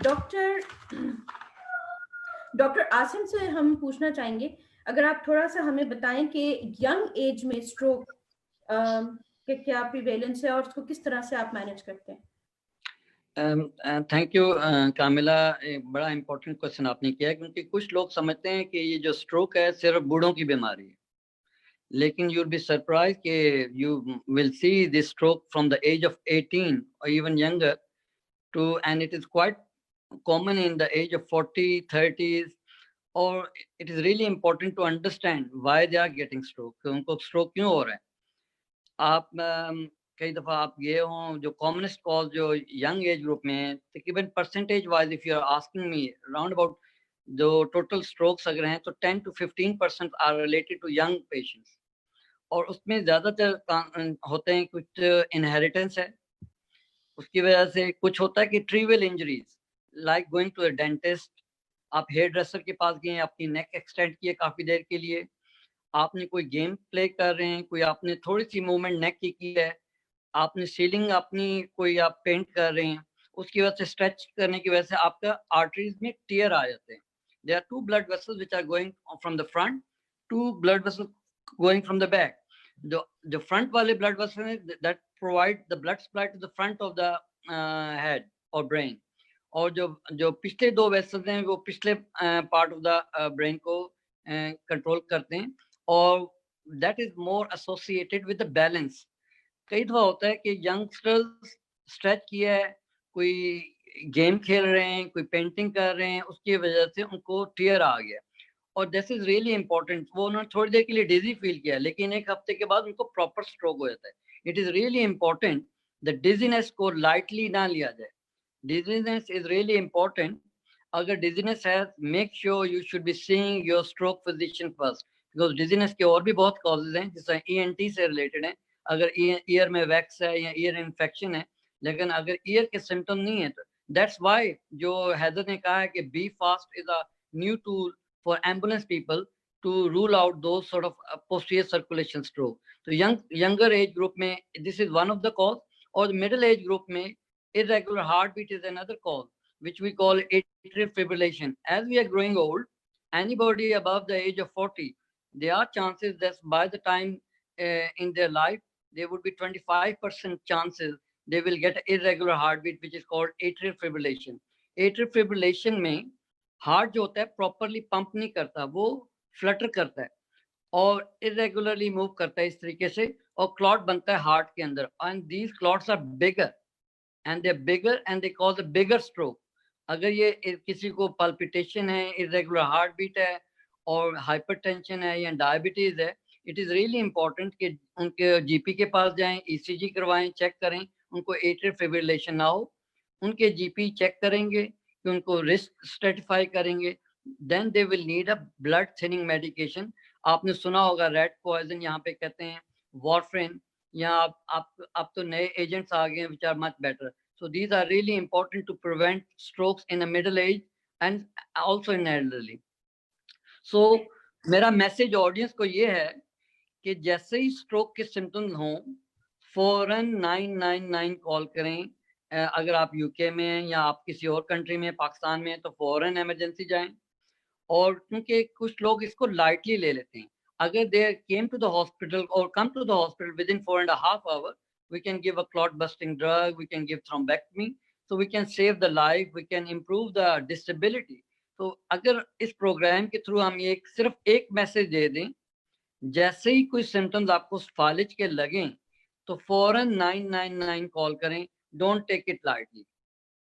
Doctor doctor Asim से हम पूछना चाहेंगे, अगर आप थोड़ा सा हमें बताएं कि यंग एज में स्ट्रोक के क्या प्रिवेलेंस है और उसको किस तरह से आप मैनेज करते हैं। थैंक यू कामिला, बड़ा इम्पोर्टेंट क्वेश्चन आपने किया, क्योंकि कुछ लोग समझते हैं कि ये जो स्ट्रोक है सिर्फ बूढ़ों की बीमारी है, लेकिन यू विल बी सरप्राइज कि you will see this stroke from the age of 18 और even younger too, and it is quite common in the age of 40, 30s। और it is really important to understand why they are getting stroke, उनको stroke क्यों हो रहा है। आप कई दफ़ा आप ये हों, जो कॉमनेस्ट कॉज जो यंग एज ग्रुप में है, तकरीबन percentage wise if you are asking me, round about जो टोटल स्ट्रोक्स अगर हैं तो 10 to 15% are related to young patients. और उसमें ज़्यादातर होते हैं, कुछ इनहेरिटेंस है, उसकी वजह से कुछ होता है कि trivial injuries like going to a dentist, आप हेयर ड्रेसर के पास गए, अपनी नेक एक्सटेंड किए काफ़ी देर के लिए, आपने कोई गेम प्ले कर रहे हैं, कोई आपने थोड़ी सी मूवमेंट नेक की है, आपने सीलिंग अपनी कोई आप पेंट कर रहे हैं, उसकी वजह से स्ट्रेच करने की वजह से आपका आर्टरीज में टीयर आ जाते हैं। There are two blood vessels which are going from the front, two blood vessels going from the back. जो फ्रंट वाले ब्लड वेसल हैं that provide the blood supply to the front of the head और brain, और जो जो पिछले दो vessels हैं वो पिछले पार्ट ऑफ द ब्रेन को कंट्रोल करते हैं, और that is more associated with the balance. कई दफा होता है कि यंगस्टर्स स्ट्रेच किया है, कोई गेम खेल रहे हैं, कोई पेंटिंग कर रहे हैं, उसकी वजह से उनको टीयर आ गया, और दिस इज रियली इंपॉर्टेंट। वो उन्होंने थोड़ी देर के लिए डिजी फील किया, लेकिन एक हफ्ते के बाद उनको प्रॉपर स्ट्रोक हो जाता है। It is really important the dizziness को लाइटली ना लिया जाए। Dizziness is really important. अगर डिजीनेस है, make sure you should be seeing your stroke physician first, because dizziness के और भी बहुत कॉजेज हैं, जैसे ईएनटी से रिलेटेड है, अगर ईयर में वैक्स है या ईयर इन्फेक्शन है, लेकिन अगर ईयर के सिम्टम नहीं है तो दैट्स व्हाई जो हैदर ने कहा है कि be fast is a new tool for ambulance people to rule out दो sort of posterior circulation stroke. तो यंगर एज ग्रुप में this is one of the cause, और मिडिल एज ग्रुप में irregular heartbeat is another cause, which we call atrial fibrillation. As we are growing old, anybody above the age of 40, there are chances that by the time in their life, there would be 25% chances they will get irregular heartbeat, which is called atrial fibrillation. Atrial fibrillation में heart जो होता है properly pump नहीं करता, वो Flutter करता है और इरेगुलरली मूव करता है इस तरीके से, और क्लॉट बनता है हार्ट के अंदर, and these clots are bigger and they bigger and they cause a bigger stroke. अगर ये किसी को पल्पिटेशन है, इरेगुलर हार्ट बीट है और हाइपरटेंशन है या डायबिटीज है, इट इज रियली इंपॉर्टेंट कि उनके जीपी के पास जाएं, ईसीजी करवाएं, चेक करें उनको एट्रियल फिब्रिलेशन ना हो। उनके जीपी चेक करेंगे कि उनको रिस्क स्ट्रेटिफाई करेंगे, then they will need a blood thinning medication. आपने सुना होगा रेड पॉइजन, यहाँ पे कहते हैं वॉरफ्रेन, या आप तो नए एजेंट्स आ गए which are much better. So these are really important to prevent strokes in a middle age and also in elderly. So मेरा मैसेज ऑडियंस को ये है कि जैसे ही स्ट्रोक के सिम्टम्स हों, फौरन 999 कॉल करें। अगर आप यूके में हैं या आप किसी और कंट्री में, पाकिस्तान में हैं, तो फौरन इमरजेंसी जाएं। और क्योंकि कुछ लोग इसको लाइटली ले लेते हैं, अगर they came to the hospital और come to the hospital within 4.5 hours, we can give a clot busting drug, we can give thrombectomy, so we can save the life, we can improve the disability. तो अगर इस programme के through हम ये सिर्फ एक message दे दें, जैसे ही कोई सिम्टम्स आपको फालिज के लगें तो फौरन 999 कॉल करें, डोंट टेक इट लाइटली।